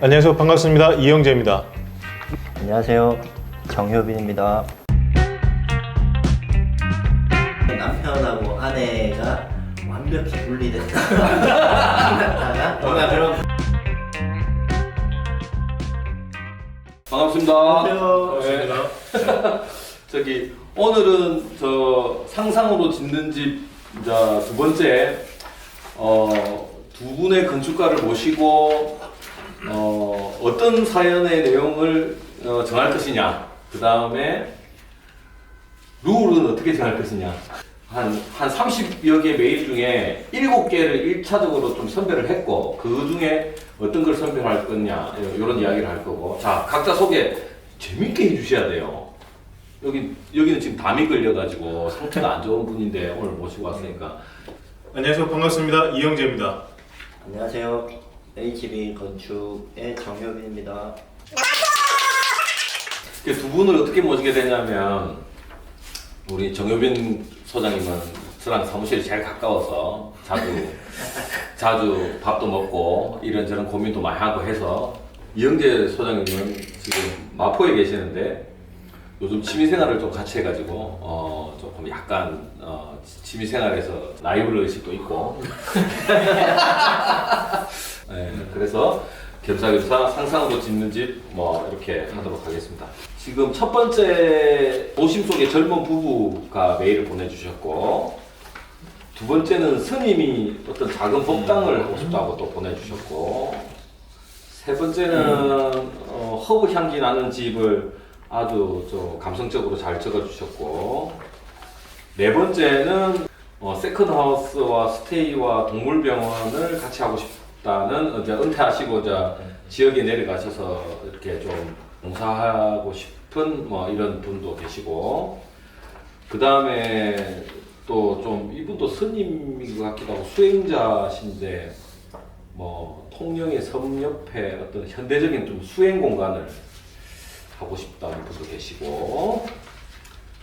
안녕하세요. 반갑습니다. 이영재입니다. 안녕하세요. 정효빈입니다. 남편하고 아내가 완벽히 분리됐다가 뭔가 그런. 반갑습니다. 반갑습니다. 저기 오늘은 저 상상으로 짓는 집 두 번째 두 분의 건축가를 모시고 어떤 사연의 내용을 정할 것이냐, 그 다음에 룰은 어떻게 정할 것이냐. 한 30여 개 메일 중에 7개를 1차적으로 좀 선별을 했고, 그 중에 어떤 걸 선별할 거냐, 이런 이야기를 할 거고. 자, 각자 소개 재밌게 해주셔야 돼요. 여기는 지금 담이 걸려가지고 상태가 안 좋은 분인데 오늘 모시고 왔으니까. 안녕하세요. 반갑습니다. 이영재입니다. 안녕하세요. HB 건축의 정효빈입니다. 두 분을 어떻게 모시게 되냐면, 우리 정효빈 소장님은 저랑 사무실이 제일 가까워서 자주 밥도 먹고 이런저런 고민도 많이 하고 해서, 이영재 소장님은 지금 마포에 계시는데 요즘 취미생활을 좀 같이 해가지고 조금 약간 취미생활에서 라이벌 의식도 있고 네, 그래서 겸사겸사 상상으로 짓는 집 이렇게 하도록 하겠습니다. 지금 첫 번째 도심 속의 젊은 부부가 메일을 보내주셨고, 두 번째는 스님이 어떤 작은 법당을 하고 싶다고 또 보내주셨고, 세 번째는 허브 향기 나는 집을 아주 감성적으로 잘 적어주셨고, 네 번째는 세컨하우스와 스테이와 동물병원을 같이 하고 싶다는, 이제 은퇴하시고 지역에 내려가셔서 이렇게 좀 봉사하고 싶은 이런 분도 계시고, 그 다음에 또 좀 이분도 스님인 것 같기도 하고 수행자신데 통영의 섬 옆에 어떤 현대적인 좀 수행 공간을 하고 싶다는 분도 계시고,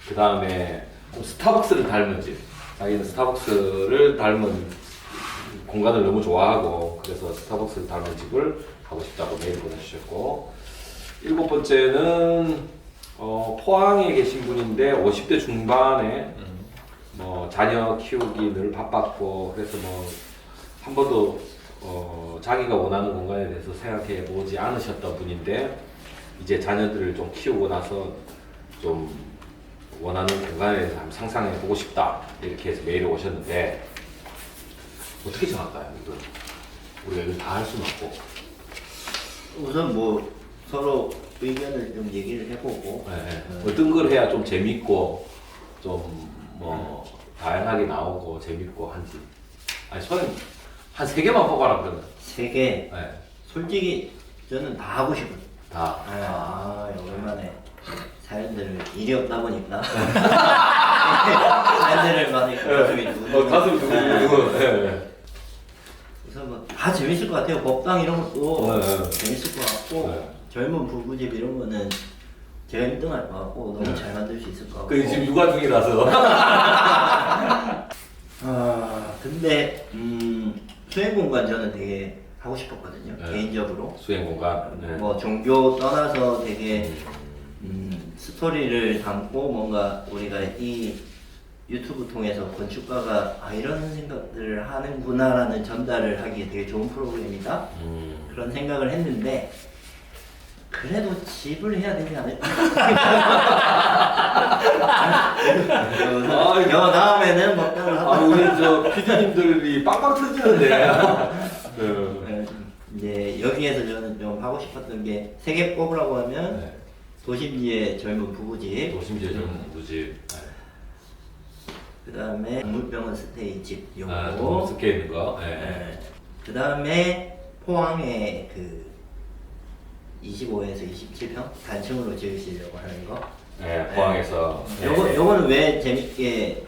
그 다음에 스타벅스를 닮은 집, 자기는 스타벅스를 닮은 공간을 너무 좋아하고 그래서 스타벅스를 닮은 집을 하고 싶다고 메일 보내주셨고, 일곱 번째는 포항에 계신 분인데 50대 중반에 자녀 키우기 늘 바빴고 그래서 한 번도 자기가 원하는 공간에 대해서 생각해 보지 않으셨던 분인데, 이제 자녀들을 좀 키우고 나서 좀 원하는 공간에 대해서 한번 상상해 보고 싶다, 이렇게 해서 메일이 오셨는데 어떻게 정할까요? 이거 우리가 이걸 다 할 수는 없고. 우선 서로 의견을 좀 얘기를 해보고, 네. 어떤 걸 해야 좀 재밌고 좀 다양하게 나오고 재밌고 한지. 아니 저는 한 3개만 뽑아라 그러면. 3개. 네. 솔직히 저는 다 하고 싶어요. 다. 오랜만에 사연들을 일이 없다 보니까 사연들을 받으니까 가슴이 두근두근. 가슴이 두근두근. 네. 그래서 다 재밌을 것 같아요. 법당 이런 것도 네. 재밌을 것 같고, 네. 젊은 부부집 이런 거는 제가 1등할 것 같고 너무 잘 만들 수 있을 것 같고. 그 지금 육아 중이라서. 근데 수행 공간 저는 되게 하고 싶었거든요. 네. 개인적으로. 수행 공간. 네. 종교 떠나서 되게 스토리를 담고 뭔가 우리가 이 유튜브 통해서 건축가가 이런 생각들을 하는구나라는 전달을 하기에 되게 좋은 프로그램이다, 그런 생각을 했는데, 그래도 집을 해야 되지 않을까? 여 다음에는 먹다가 하다. 우리 PD님들이 빵빵 터지는데. 이제 여기에서 저는 좀 하고 싶었던 게 3개 뽑으라고 하면 네. 도심지의 젊은 부부집, 도심지의 젊은 부부집. 그 다음에 동물병원 스테이 집 요거, 너무 습게 있는 거. 네. 그 다음에 포항에 25에서 27평 단층으로 지으시려고 하는 거. 네, 포항에서. 요거는 왜 재밌게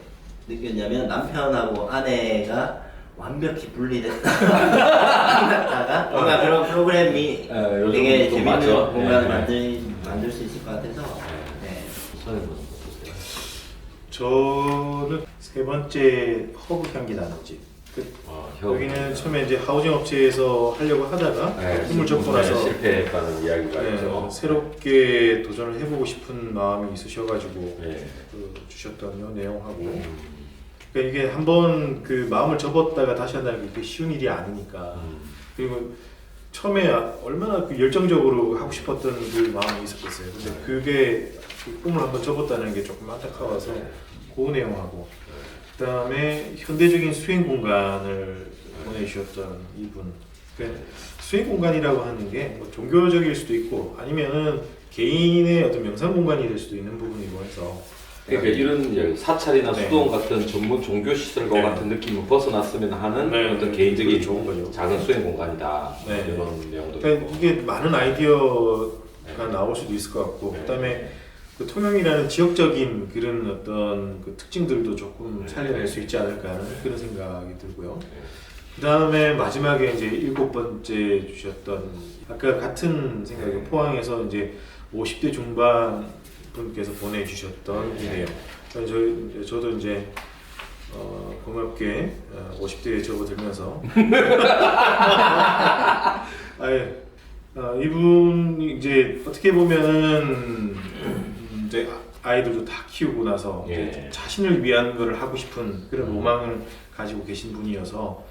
느꼈냐면, 남편하고 아내가 완벽히 분리됐다가 뭔가 그런 프로그램이 되게 재밌는 맞죠? 공간을 만들 수 있을 것 같아서. 선생님은 어떠세요? 저는 세 번째 허브 향기 나는 집. 여기는 처음에 이제 하우징 업체에서 하려고 하다가 꿈을 접고 나서 실패했다는 이야기가 네, 있죠. 새롭게 도전을 해보고 싶은 마음이 있으셔가지고 네. 주셨던 요 내용하고 그러니까 이게 한번 그 마음을 접었다가 다시 한다는 게 쉬운 일이 아니니까 그리고 처음에 얼마나 그 열정적으로 하고 싶었던 그 마음이 있었겠어요. 근데 그게 그 꿈을 한번 접었다는 게 조금 안타까워서 그 내용하고 그 다음에 현대적인 수행 공간을 보내주셨던 이분. 그러니까 수행 공간이라고 하는 게 뭐 종교적일 수도 있고 아니면은 개인의 어떤 명상 공간이 될 수도 있는 부분이고 해서 그러니까 이런 이야기, 사찰이나 네. 수도원 같은 전문 종교 시설과 네. 같은 느낌을 벗어났으면 하는 네. 어떤 개인적인 좋은 거죠. 작은 수행 공간이다. 네. 이런 내용도 그러니까 있고. 이게 많은 아이디어가 네. 나올 수도 있을 것 같고 네. 그다음에 그 통영이라는 지역적인 그런 어떤 그 특징들도 조금 네. 살려낼 수 있지 않을까 하는 그런 생각이 들고요. 네. 그 다음에 마지막에 이제 7번째 주셨던 아까 같은 생각이 네. 포항에서 이제 50대 중반 분께서 보내주셨던 네. 이 내용. 저도 이제 고맙게 50대에 접어들면서 아예 이분이 이제 어떻게 보면은 이제 아이들도 다 키우고 나서 예. 이제 자신을 위한 거를 하고 싶은 그런 로망을 가지고 계신 분이어서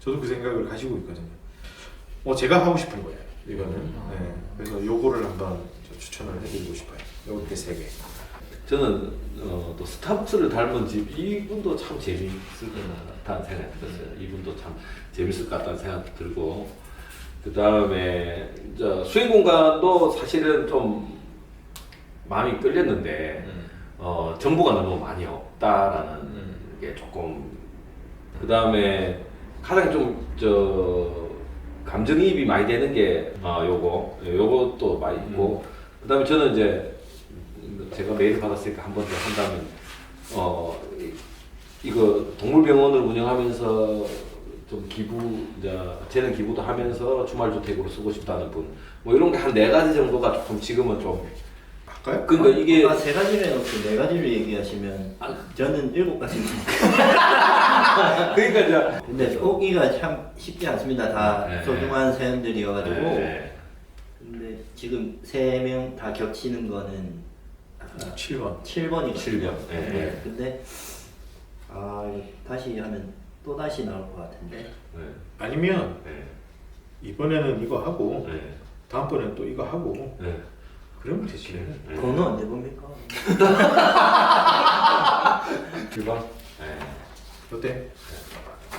저도 그 생각을 가지고 있거든요. 제가 하고 싶은 거예요. 이거는. 네. 그래서 요거를 한번 추천을 해드리고 싶어요. 요렇게 3개. 저는 또 스타벅스를 닮은 집 이분도 참 재미있을 것 같다는 생각이 들었어요. 이분도 참 재밌을 것 같다는 생각이 들고 그 다음에 수행 공간도 사실은 좀 마음이 끌렸는데 정보가 너무 많이 없다라는 게 조금 그 다음에 가장 좀 감정이입이 많이 되는 게 요것도 많이 있고 그 다음에 저는 이제 제가 메일 받았으니까 한 번 더 한다면 이거 동물병원을 운영하면서 좀 재능 기부도 하면서 주말주택으로 쓰고 싶다는 분 뭐 이런 게 한 4가지 정도가 조금 지금은 좀 할까요? 그러니까 이게 3가지를 해놓고 4가지를 얘기하시면 저는 7가지입니다. 그러니까 이제 근데 뽑기가 참 쉽지 않습니다. 다 네. 소중한 사연들이어가지고 네. 근데 지금 3명 다 겹치는 거는 7번. 7번이거든요. 7번. 네. 근데 이거 다시 하면 또 다시 나올 것 같은데 네. 아니면 네. 이번에는 이거 하고 네. 다음번에는 또 이거 하고 네. 그러면 되지. 네. 번호 언제 봅니까? 7번? 네. 어때?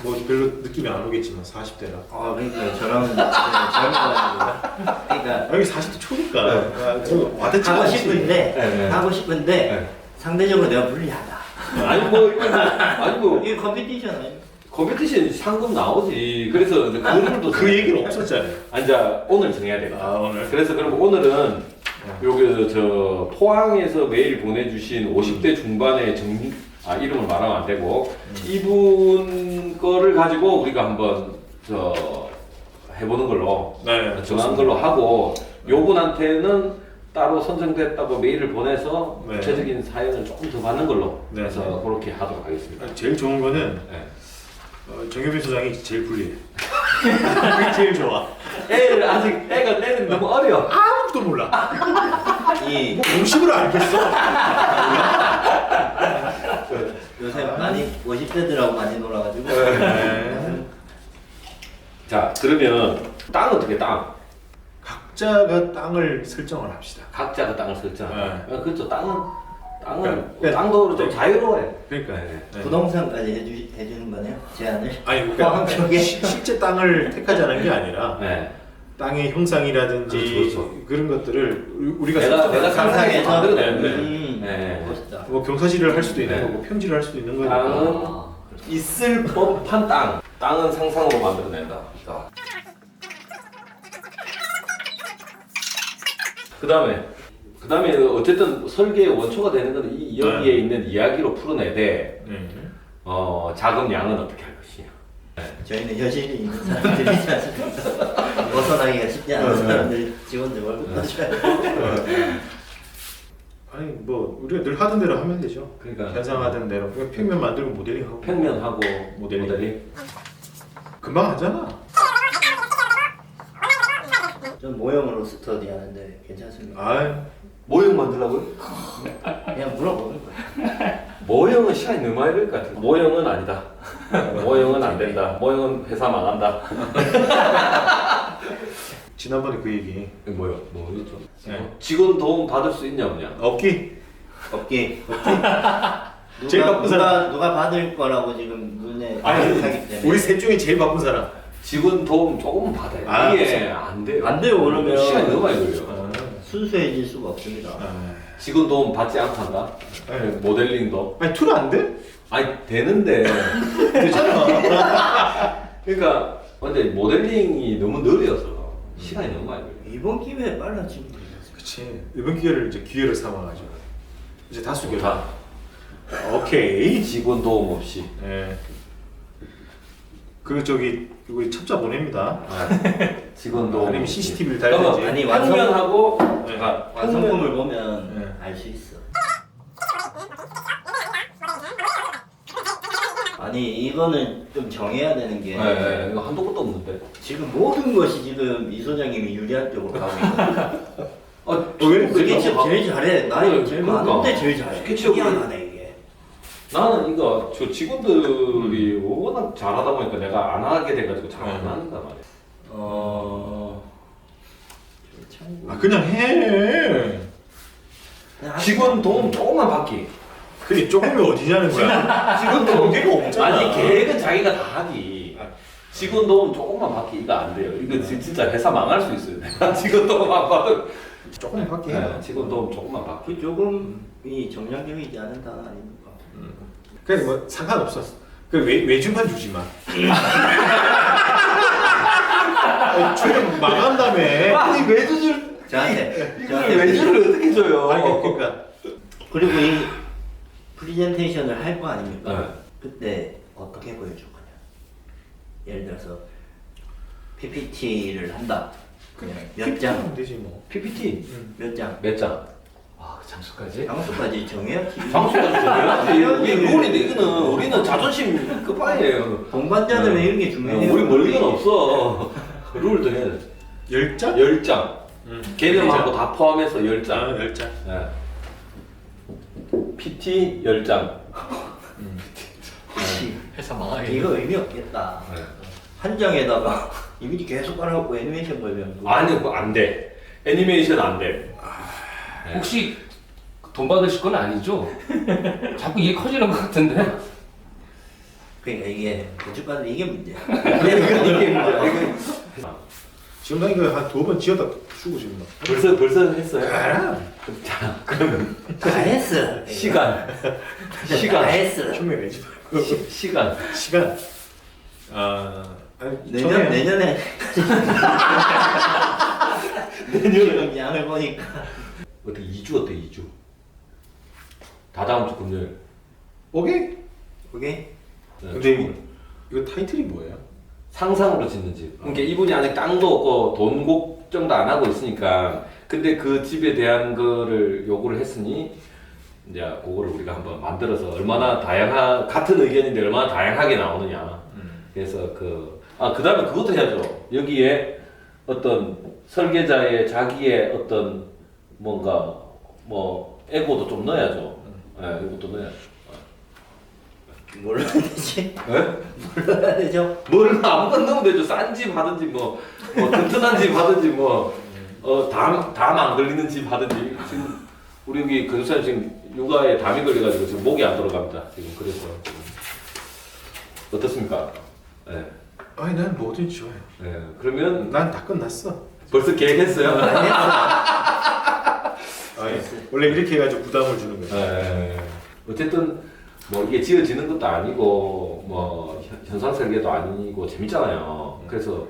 뭐 별로 느낌이 안 오겠지만 40대라. 그러니까 저랑은 젊어가지고 그러니까 여기 40대 초니까 와닿지가 하고 않지. 싶은데 네. 하고 싶은데 네. 상대적으로 내가 불리하다. 아니 뭐 이게 컴피티션 아니에요? 컴피티션 상금 나오지. 그래서 이제 그걸도 그 얘기는 없었잖아요. 이제 오늘 정해야 되겠다. 오늘. 그래서 그럼 오늘은 여기 포항에서 메일 보내주신 50대 중반의 이름을 말하면 안 되고 이분 거를 가지고 우리가 한번 해보는 걸로 정하는 걸로 하고 요분한테는 따로 선정됐다고 메일을 보내서 네. 구체적인 사연을 조금 더 받는 걸로 네. 해서 그렇게 하도록 하겠습니다. 제일 좋은 거는 네. 정효빈 소장이 제일 불리해. 그게 제일 좋아. 애는 너무 어려. 아무것도 몰라. 이 뭐 공식으로 알겠어. 요새 많이 50대들하고 많이 놀아가지고 네. 자 그러면 땅 어떻게 땅? 각자가 땅을 설정을 합시다. 각자가 땅을 설정한다. 그렇죠. 땅은 네. 땅도 좀 자유로워요. 그러니까 네. 부동산까지 해주는 거네요? 제안을? 아니 포항 그러니까 쪽에? 실제 땅을 택하자는 게 아니라 네. 땅의 형상이라든지 그렇죠. 그런 것들을 우리가 내가 설정을 상상해서 상상해서? 만들어내는 네. 멋있다. 뭐 경사지를 할 수도 있는 네. 거고 평지를 할 수도 있는 거니까. 땅은 있을 법한 땅. 땅은 상상으로 만들어낸다. 자. 그다음에 어쨌든 설계의 원초가 되는 건 여기에 네. 있는 이야기로 풀어내되 네. 자금 양은 어떻게 할 것이냐. 저희는 여실히 있는 사람들이지 않습니까? 벗어나기가 쉽지 않은 사람들 직원들 월급 받으셔야 돼요. 아니 아니 뭐 우리가 늘 하던 대로 하면 되죠. 그러니까 현상하던 대로 그냥 평면 만들고 모델링하고 평면하고 모델링. 모델링. 금방 하잖아. 전 모형으로 스터디 하는데 괜찮습니까? 아 모형 만들라고요? 그냥 물어보는 거예요. 모형은 시간이 너무 많이 걸릴 것 같아요. 모형은 아니다. 모형은 안 된다. 모형은 회사 망한다. 지난번에 그 얘기 뭐요? 뭐였죠? 네. 직원 도움 받을 수 있냐 없냐? 없기. 없기. 제일 바쁜 사람. 누가 받을 거라고 지금 눈에 아니 하기 때문에 우리 셋 중에 제일 바쁜 사람. 직원 도움 조금 받아요. 아, 이게 안 돼요. 안 돼요, 그러면. 시간이 너무 많이 걸려요. 순수해질 수가 없습니다. 직원 도움 받지 않고 한다. 네. 모델링도. 아니 툴 안 돼? 아니 되는데. 되잖아. 그러니까 근데 모델링이 너무 느려서 시간이 너무 많이 걸려요. 이번 기회에 빨라지면 되죠. 그치. 이번 기회를 이제 기회를 삼아가지고 이제 다수 결. 다 오케이. 직원 도움 없이. 예. 그 저기 이거 첩자 보냅니다. 직원 도움. 아니면 없이. CCTV를 그러면 달든지. 아니, 완성- 평면하고 네. 아, 완성품을 보면 네. 알 수 있어. 아니 이거는 좀 정해야 되는 게 네, 이거 한도 끝도 없는데. 지금 모든 것이 지금 이 소장님이 유리한 쪽으로 가고 있거든요. 왜? 그게 진짜 제일 잘해. 나이 제일 그러니까. 많은데 제일 잘해. 스케치업을- 희한하네 이게. 나는 이거 저 직원들이 워낙 잘하다 보니까 내가 안 하게 돼가지고 잘 안 네. 한단 말이야. 참. 아 그냥 해. 그냥 직원 도움 조금만 받기. 그게 조금이 어디냐는 거야. 지금 경계가 없잖아. 아니 계획은 자기가 다 하기. 직원 도움 조금만 받기 이거 안 돼요. 이거 진짜 회사 망할 수 있어요. 내가 직원 도움 안 받을. 조금 밖에 네, 해요. 직원 도움 조금만 받기. 그 조금이 정량적이지 않은 단어 아닙니까? 그래 뭐 상관없어. 그 외주만 주지 마. 출연 망한다며. 아니 외주를 저한테 이걸 외주를 어떻게 줘요? 아니 그러니까 그리고 이 프리젠테이션을 할 거 아닙니까? 네. 그때 어떻게 보여줄 거냐? 예를 들어서 PPT를 한다. 그냥 몇 장, 하면 되지 뭐. PPT 몇 장. 몇 장? 아, 그 장수까지? 장수까지 정해야지. 장수까지 정해야지. 이게 룰인데 이거는 우리는 자존심 끝판이에요. 동반자들은 이런 게 중요해요. 우리 멀리는 없어. 룰도 해야 돼. 10장? 10장. 개념하고 다 포함해서 10장. 아 10장. 네. PT 10장. 혹시 회사 망하게. 이거 의미 없겠다. 네. 한 장에다가 이미지 계속 깔아갖고 애니메이션 보면 아니, 그거 안 돼. 애니메이션 안 돼. 네. 혹시 돈 받으실 건 아니죠? 자꾸 이게 커지는 것 같은데. 그러니까 이게 건축가들 이게 문제야. 이게 문제야. 지금 나 이거 한 2번 지었다 쓰고 지금 막. 벌써 했어요? 아, 자, 그러면 다 했어. 시간. 다 시간. 했어. 흉내 내지 말고. 시간. 시간. 아니, 내년에 지금 양을 보니까 어때 2주 어때 2주? 다 다음 주 금요일. 오케이. 오케이? 네, 근데 이거 타이틀이 뭐예요? 상상으로 짓는 집. 그러니까 이분이 아직 땅도 없고 돈 걱정도 안 하고 있으니까. 근데 그 집에 대한 거를 요구를 했으니 이제 그거를 우리가 한번 만들어서 얼마나 같은 의견인데 얼마나 다양하게 나오느냐. 그래서 그다음에 그것도 해야죠. 여기에 어떤 설계자의 자기의 어떤 뭔가 뭐 에고도 좀 넣어야죠. 예, 이것도 넣어야죠. 뭘 해야 되지? 예? 뭘 해야 되죠? 뭘 아무거나 넣으면 되죠. 싼 집 하든지 뭐 튼튼한 집 하든지 담 안 걸리는 집 하든지. 지금 우리 여기 근사님 지금 육아에 담이 걸려가지고 지금 목이 안 들어갑니다. 지금 그래서 어떻습니까? 예. 아니 난 뭐든지 좋아요. 예. 그러면 난 다 끝났어. 벌써 계획했어요. 아니, 원래 이렇게 해가지고 부담을 주는 거야. 예. 어쨌든 뭐 이게 지어지는 것도 아니고 뭐 현상 설계도 아니고 재밌잖아요. 그래서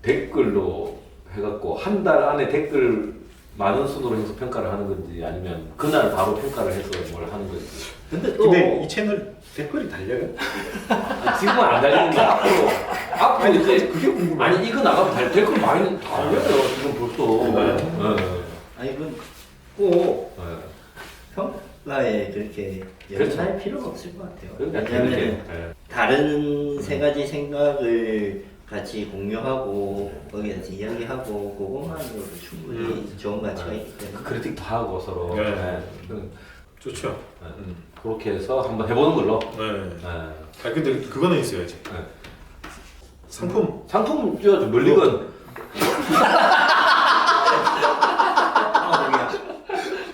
댓글로 해갖고 한 달 안에 댓글 많은 순으로 해서 평가를 하는 건지 아니면 그날 바로 평가를 해서 뭘 하는 건지. 근데 이 채널 댓글이 달려요? 지금은 안 달리는데 앞으로 이제 그게 궁금해. 아니 이거 나가면 댓글 많이 달려요 지금 벌써. 네. 예. 아니 그건 꼭 예. 평가에 그렇게 그렇죠. 연연할 필요가 없을 것 같아요. 그러니까 왜냐하면 예. 다른 세 가지 생각을 같이 공유하고 거기에 대해서 이야기하고 그것만으로도 충분히 좋은 가치가 있기 때문에 크리틱도 하고 서로 네. 좋죠. 그렇게 해서 한번 해보는 걸로. 네. 예. 아 근데 그거는 있어야지. 네. 상품. 상품 줘야죠. 멀리건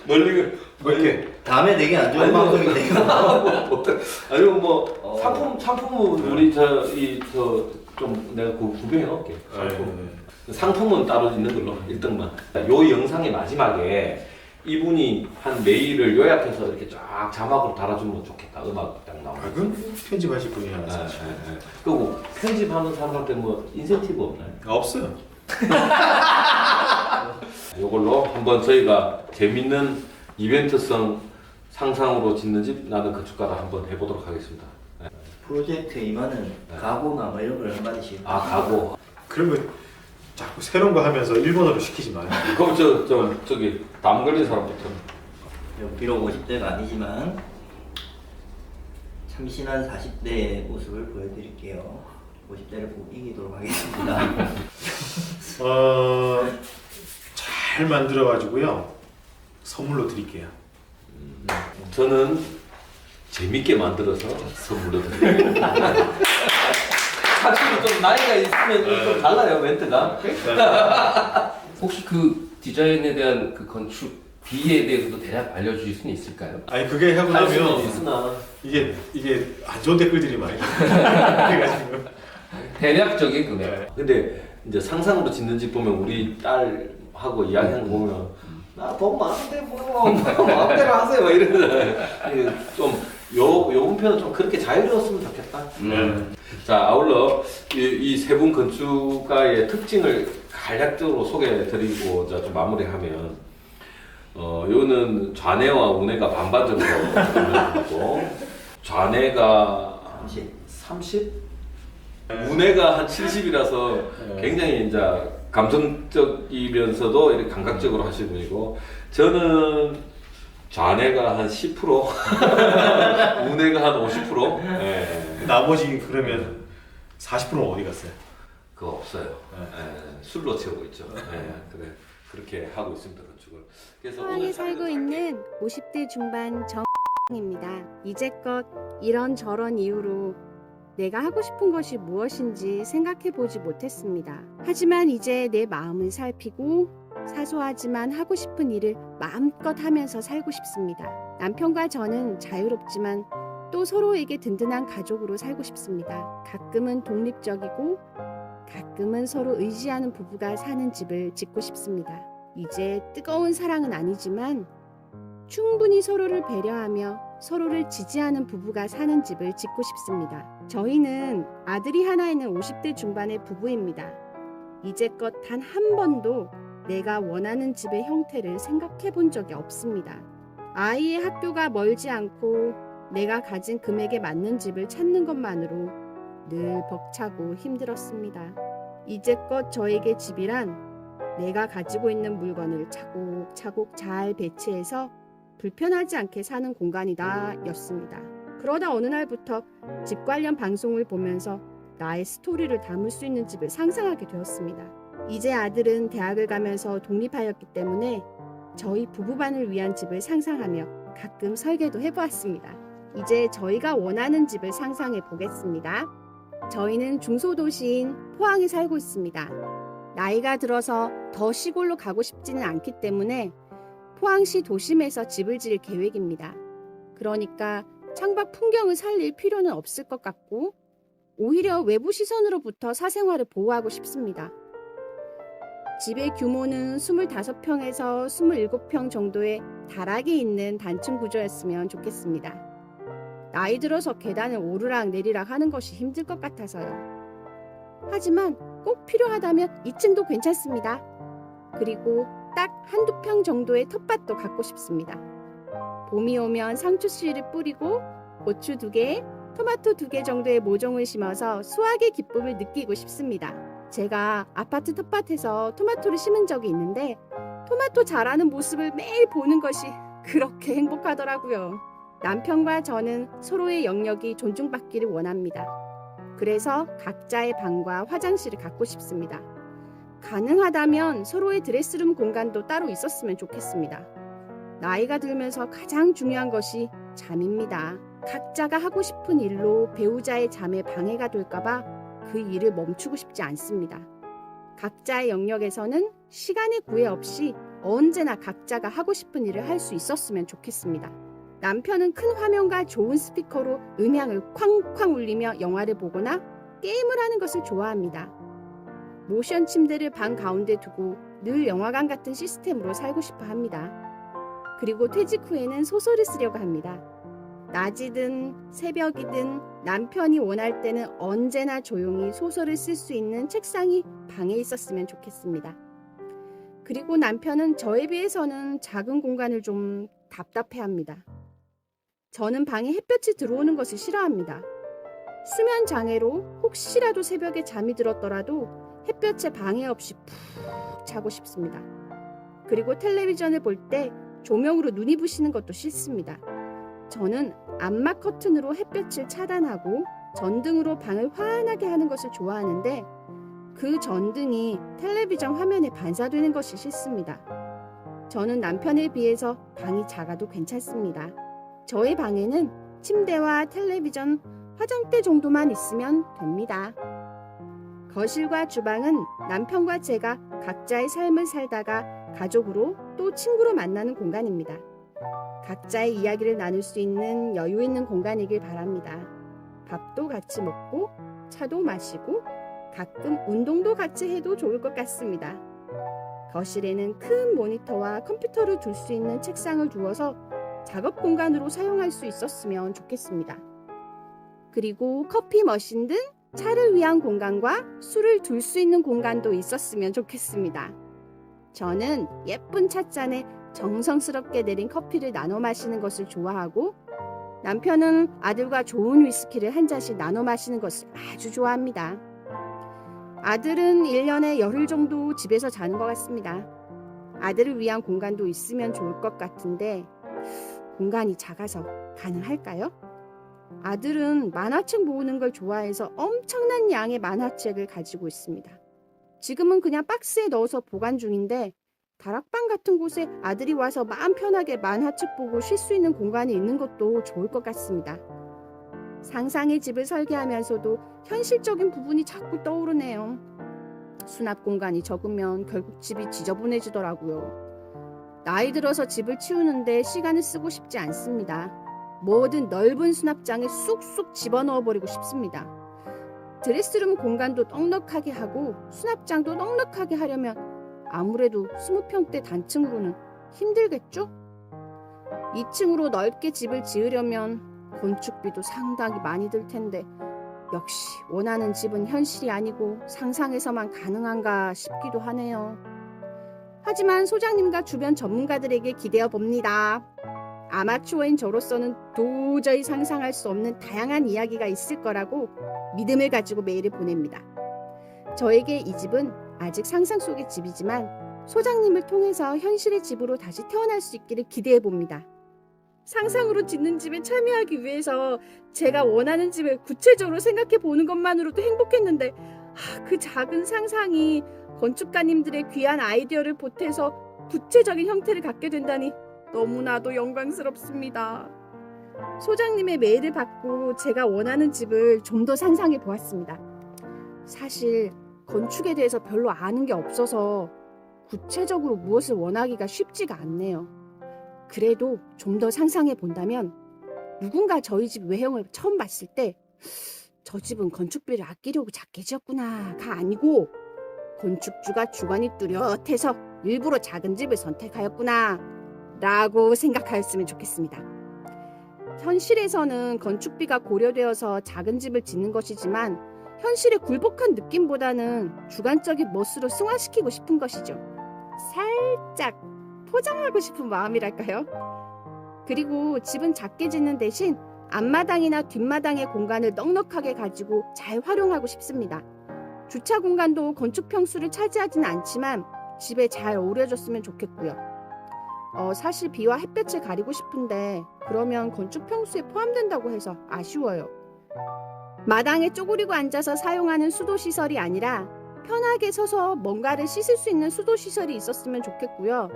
멀리건 몇 개? 다음에 되게 안 좋은 방송이 되고 아니면 뭐 상품은 우리 좀 내가 구비해 놓을게. 상품. 상품은 따로 있는 걸로 1등만. 요 영상의 마지막에 이분이 한 메일을 요약해서 이렇게 쫙 자막으로 달아주면 좋겠다. 음악 딱 나오고. 아 그건 편집하실 분이 하나 사실. 그리고 편집하는 사람한테 뭐 인센티브 없나요? 없어요. 이걸로 한번 저희가 재밌는 이벤트성 상상으로 짓는 집 나는 건축가를 한번 해보도록 하겠습니다. 네. 프로젝트 임하는 가구나 뭐 이런 걸 한마디씩 아 가고. 그러면 자꾸 새로운 거 하면서 일본어로 시키지 마요. 그럼 저기 담 걸린 사람부터. 비록 50대가 아니지만 참신한 40대의 모습을 보여드릴게요. 50대를 꼭 이기도록 하겠습니다. 잘 만들어가지고요 선물로 드릴게요. 저는 재밌게 만들어서 선물로 드릴게요. 확실히 좀 나이가 있으면 좀 달라요 멘트가. 혹시 그 디자인에 대한 그 건축 비에 대해서도 대략 알려주실 수는 있을까요? 아니 그게 하고 할 수는 나면 있으나 이게 안 좋은 댓글들이 많이 그래가지고 대략적인 금액. 근데 이제 상상으로 짓는 집 보면 우리 딸하고 이야기하는 거 보면 나 돈 많은데 뭐 마음대로 하세요 막 이러잖아요. 요번 편은 좀 그렇게 자유로웠으면 좋겠다. 자 아울러 이 세 분 건축가의 특징을 간략적으로 소개해드리고 좀 마무리하면 요는 좌뇌와 우뇌가 반반적으로 있고 좌뇌가 30? 우뇌가 한 70이라서 굉장히 이제 감성적이면서도 이렇게 감각적으로 하시는 분이고 저는 좌뇌가 한 10%, 우뇌가 한 50%. 예. 나머지 그러면 40%는 어디 갔어요? 그거 없어요. 예, 술로 채우고 있죠. 예, 그래 그렇게 하고 있습니다 건축을. 그래서 포항에 살고 있는 50대 중반 정입니다. 이제껏 이런저런 이유로 내가 하고 싶은 것이 무엇인지 생각해 보지 못했습니다. 하지만 이제 내 마음을 살피고 사소하지만 하고 싶은 일을 마음껏 하면서 살고 싶습니다. 남편과 저는 자유롭지만 또 서로에게 든든한 가족으로 살고 싶습니다. 가끔은 독립적이고 가끔은 서로 의지하는 부부가 사는 집을 짓고 싶습니다. 이제 뜨거운 사랑은 아니지만 충분히 서로를 배려하며 서로를 지지하는 부부가 사는 집을 짓고 싶습니다. 저희는 아들이 하나 있는 50대 중반의 부부입니다. 이제껏 단 한 번도 내가 원하는 집의 형태를 생각해 본 적이 없습니다. 아이의 학교가 멀지 않고 내가 가진 금액에 맞는 집을 찾는 것만으로 늘 벅차고 힘들었습니다. 이제껏 저에게 집이란 내가 가지고 있는 물건을 차곡차곡 잘 배치해서 불편하지 않게 사는 공간이다 였습니다. 그러다 어느 날부터 집 관련 방송을 보면서 나의 스토리를 담을 수 있는 집을 상상하게 되었습니다. 이제 아들은 대학을 가면서 독립하였기 때문에 저희 부부만을 위한 집을 상상하며 가끔 설계도 해보았습니다. 이제 저희가 원하는 집을 상상해 보겠습니다. 저희는 중소도시인 포항에 살고 있습니다. 나이가 들어서 더 시골로 가고 싶지는 않기 때문에 포항시 도심에서 집을 지을 계획입니다. 그러니까 창밖 풍경을 살릴 필요는 없을 것 같고 오히려 외부 시선으로부터 사생활을 보호하고 싶습니다. 집의 규모는 25평에서 27평 정도의 다락이 있는 단층 구조였으면 좋겠습니다. 나이 들어서 계단을 오르락 내리락 하는 것이 힘들 것 같아서요. 하지만 꼭 필요하다면 2층도 괜찮습니다. 그리고 딱 한두 평 정도의 텃밭도 갖고 싶습니다. 봄이 오면 상추씨를 뿌리고 고추 2개, 토마토 2개 정도의 모종을 심어서 수확의 기쁨을 느끼고 싶습니다. 제가 아파트 텃밭에서 토마토를 심은 적이 있는데 토마토 자라는 모습을 매일 보는 것이 그렇게 행복하더라고요. 남편과 저는 서로의 영역이 존중받기를 원합니다. 그래서 각자의 방과 화장실을 갖고 싶습니다. 가능하다면 서로의 드레스룸 공간도 따로 있었으면 좋겠습니다. 나이가 들면서 가장 중요한 것이 잠입니다. 각자가 하고 싶은 일로 배우자의 잠에 방해가 될까봐 그 일을 멈추고 싶지 않습니다. 각자의 영역에서는 시간의 구애 없이 언제나 각자가 하고 싶은 일을 할 수 있었으면 좋겠습니다. 남편은 큰 화면과 좋은 스피커로 음향을 쾅쾅 울리며 영화를 보거나 게임을 하는 것을 좋아합니다. 모션 침대를 방 가운데 두고 늘 영화관 같은 시스템으로 살고 싶어 합니다. 그리고 퇴직 후에는 소설을 쓰려고 합니다. 낮이든 새벽이든 남편이 원할 때는 언제나 조용히 소설을 쓸 수 있는 책상이 방에 있었으면 좋겠습니다. 그리고 남편은 저에 비해서는 작은 공간을 좀 답답해합니다. 저는 방에 햇볕이 들어오는 것을 싫어합니다. 수면 장애로 혹시라도 새벽에 잠이 들었더라도 햇볕에 방해 없이 푹 자고 싶습니다. 그리고 텔레비전을 볼 때 조명으로 눈이 부시는 것도 싫습니다. 저는 암막 커튼으로 햇볕을 차단하고 전등으로 방을 환하게 하는 것을 좋아하는데 그 전등이 텔레비전 화면에 반사되는 것이 싫습니다. 저는 남편에 비해서 방이 작아도 괜찮습니다. 저의 방에는 침대와 텔레비전, 화장대 정도만 있으면 됩니다. 거실과 주방은 남편과 제가 각자의 삶을 살다가 가족으로 또 친구로 만나는 공간입니다. 각자의 이야기를 나눌 수 있는 여유 있는 공간이길 바랍니다. 밥도 같이 먹고 차도 마시고 가끔 운동도 같이 해도 좋을 것 같습니다. 거실에는 큰 모니터와 컴퓨터를 둘 수 있는 책상을 두어서 작업 공간으로 사용할 수 있었으면 좋겠습니다. 그리고 커피 머신 등 차를 위한 공간과 술을 둘 수 있는 공간도 있었으면 좋겠습니다. 저는 예쁜 찻잔에 정성스럽게 내린 커피를 나눠 마시는 것을 좋아하고 남편은 아들과 좋은 위스키를 한 잔씩 나눠 마시는 것을 아주 좋아합니다. 아들은 1년에 열흘 정도 집에서 자는 것 같습니다. 아들을 위한 공간도 있으면 좋을 것 같은데 공간이 작아서 가능할까요? 아들은 만화책 모으는 걸 좋아해서 엄청난 양의 만화책을 가지고 있습니다. 지금은 그냥 박스에 넣어서 보관 중인데 다락방 같은 곳에 아들이 와서 마음 편하게 만화책 보고 쉴 수 있는 공간이 있는 것도 좋을 것 같습니다. 상상의 집을 설계하면서도 현실적인 부분이 자꾸 떠오르네요. 수납 공간이 적으면 결국 집이 지저분해지더라고요. 나이 들어서 집을 치우는데 시간을 쓰고 싶지 않습니다. 뭐든 넓은 수납장에 쑥쑥 집어넣어 버리고 싶습니다. 드레스룸 공간도 넉넉하게 하고 수납장도 넉넉하게 하려면 아무래도 20평대 단층으로는 힘들겠죠? 2층으로 넓게 집을 지으려면 건축비도 상당히 많이 들 텐데 역시 원하는 집은 현실이 아니고 상상에서만 가능한가 싶기도 하네요. 하지만 소장님과 주변 전문가들에게 기대어 봅니다. 아마추어인 저로서는 도저히 상상할 수 없는 다양한 이야기가 있을 거라고 믿음을 가지고 메일을 보냅니다. 저에게 이 집은 아직 상상 속의 집이지만 소장님을 통해서 현실의 집으로 다시 태어날 수 있기를 기대해 봅니다. 상상으로 짓는 집에 참여하기 위해서 제가 원하는 집을 구체적으로 생각해 보는 것만으로도 행복했는데 그 작은 상상이 건축가님들의 귀한 아이디어를 보태서 구체적인 형태를 갖게 된다니 너무나도 영광스럽습니다. 소장님의 메일을 받고 제가 원하는 집을 좀 더 상상해 보았습니다. 사실 건축에 대해서 별로 아는 게 없어서 구체적으로 무엇을 원하기가 쉽지가 않네요. 그래도 좀 더 상상해 본다면 누군가 저희 집 외형을 처음 봤을 때 저 집은 건축비를 아끼려고 작게 지었구나가 아니고 건축주가 주관이 뚜렷해서 일부러 작은 집을 선택하였구나 라고 생각하였으면 좋겠습니다. 현실에서는 건축비가 고려되어서 작은 집을 짓는 것이지만 현실의 굴복한 느낌보다는 주관적인 멋으로 승화시키고 싶은 것이죠. 살짝 포장하고 싶은 마음이랄까요? 그리고 집은 작게 짓는 대신 앞마당이나 뒷마당의 공간을 넉넉하게 가지고 잘 활용하고 싶습니다. 주차 공간도 건축 평수를 차지하지는 않지만 집에 잘 어우러졌으면 좋겠고요. 사실 비와 햇볕을 가리고 싶은데 그러면 건축 평수에 포함된다고 해서 아쉬워요. 마당에 쪼그리고 앉아서 사용하는 수도시설이 아니라 편하게 서서 뭔가를 씻을 수 있는 수도시설이 있었으면 좋겠고요.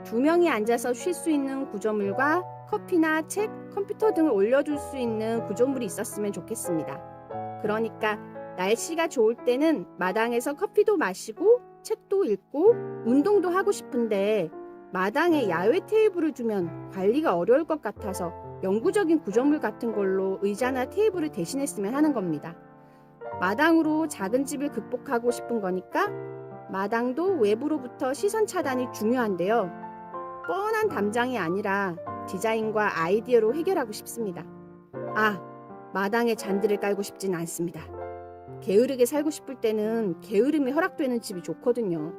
2명이 앉아서 쉴 수 있는 구조물과 커피나 책, 컴퓨터 등을 올려둘 수 있는 구조물이 있었으면 좋겠습니다. 그러니까 날씨가 좋을 때는 마당에서 커피도 마시고 책도 읽고 운동도 하고 싶은데 마당에 야외 테이블을 두면 관리가 어려울 것 같아서 영구적인 구조물 같은 걸로 의자나 테이블을 대신했으면 하는 겁니다. 마당으로 작은 집을 극복하고 싶은 거니까 마당도 외부로부터 시선 차단이 중요한데요. 뻔한 담장이 아니라 디자인과 아이디어로 해결하고 싶습니다. 마당에 잔디를 깔고 싶진 않습니다. 게으르게 살고 싶을 때는 게으름이 허락되는 집이 좋거든요.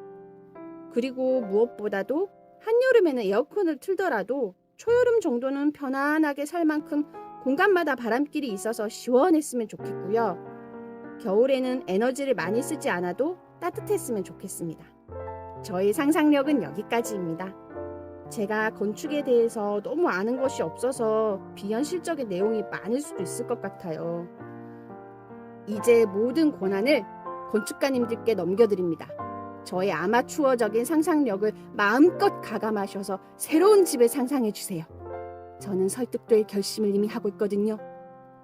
그리고 무엇보다도 한여름에는 에어컨을 틀더라도 초여름 정도는 편안하게 살 만큼 공간마다 바람길이 있어서 시원했으면 좋겠고요. 겨울에는 에너지를 많이 쓰지 않아도 따뜻했으면 좋겠습니다. 저의 상상력은 여기까지입니다. 제가 건축에 대해서 너무 아는 것이 없어서 비현실적인 내용이 많을 수도 있을 것 같아요. 이제 모든 권한을 건축가님들께 넘겨드립니다. 저의 아마추어적인 상상력을 마음껏 가감하셔서 새로운 집을 상상해 주세요. 저는 설득될 결심을 이미 하고 있거든요.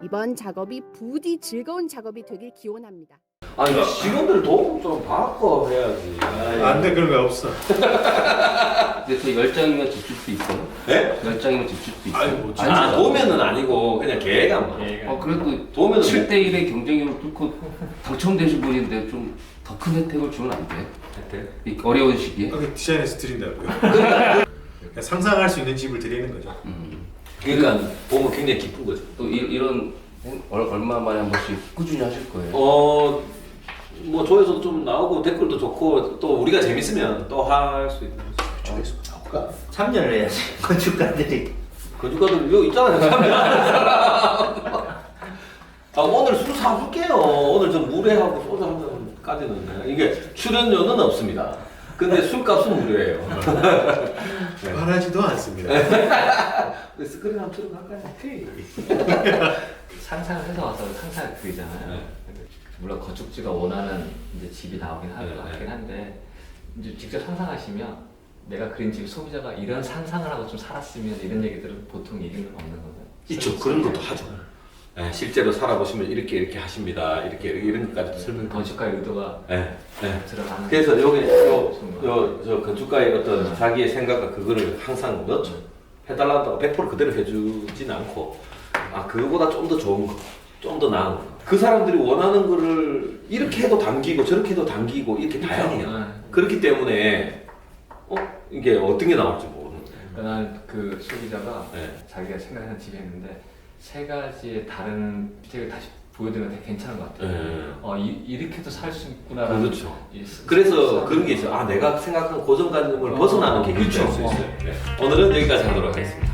이번 작업이 부디 즐거운 작업이 되길 기원합니다. 아니 직원들 도움 좀 받고 해야지. 안 돼, 그런 거 없어. 근데 저 10장이면 집 줄 수 있어요? 네? 10장이면 집 줄 수 있어요? 아니, 뭐 아 도면은 아니고 그냥 계획안만. 그래도 도면은 7대1의 경쟁력을 뚫고 당첨되신 분인데 좀 더 큰 혜택을 주면 안 돼? 혜택? 이 어려운 시기에? 디자인해서 드린다고요. 그러니까 상상할 수 있는 집을 드리는 거죠. 그러니까 보면 굉장히 기쁜 거죠. 또 이런 얼마 만에 한 번씩 꾸준히 하실 거예요? 뭐 조회수도 좀 나오고 댓글도 좋고 또 우리가 재밌으면 또 할 수 있는 거죠. 조회수 나올까? 참여를 해야지. 건축가들이. 건축가들 여기 있잖아요. 오늘 술 사줄게요. 오늘 좀 물회하고 소주 한 잔까지는 이게 출연료는 없습니다. 근데 술값은 무료예요. 말하지도 않습니다. 스크린 한번 들어갈까요? 상상을 해서 와서 상상을 그리잖아요. 네. 물론 건축주가 원하는 이제 집이 나오긴 할 것 네, 같긴 한데 이제 직접 상상하시면 내가 그린 집 소비자가 이런 상상을 하고 좀 살았으면 이런 얘기들은 보통 얘기는 없는 거예요. 있죠. 그런 것도 하죠. 네, 실제로 살아보시면 이렇게 하십니다. 이런 것까지도 설명. 건축가의 의도가 네, 네. 들어가는. 그래서 여기 저 건축가의 어떤 자기의 생각과 그거를 항상 넣죠. 해달라고 100% 그대로 해주진 않고 그거보다 좀 더 좋은 거, 좀 더 나은 거. 그 사람들이 원하는 거를 이렇게 해도 당기고 저렇게 해도 당기고 이렇게 다양해요. 그렇기 때문에 이게 어떤 게 나올지 모르는 거예요. 난 그 소비자가 네. 자기가 생각하는 집이 있는데 세 가지의 다른 주택을 다시 보여드리면 되게 괜찮은 것 같아요. 네. 이렇게도 살 수 있구나라는. 그렇죠. 그래서 그런 게 있어요. 내가 생각한 고정관념을 벗어나는 게 그렇죠. 있을 수 있어요. 네. 오늘은 여기까지 하도록 하겠습니다.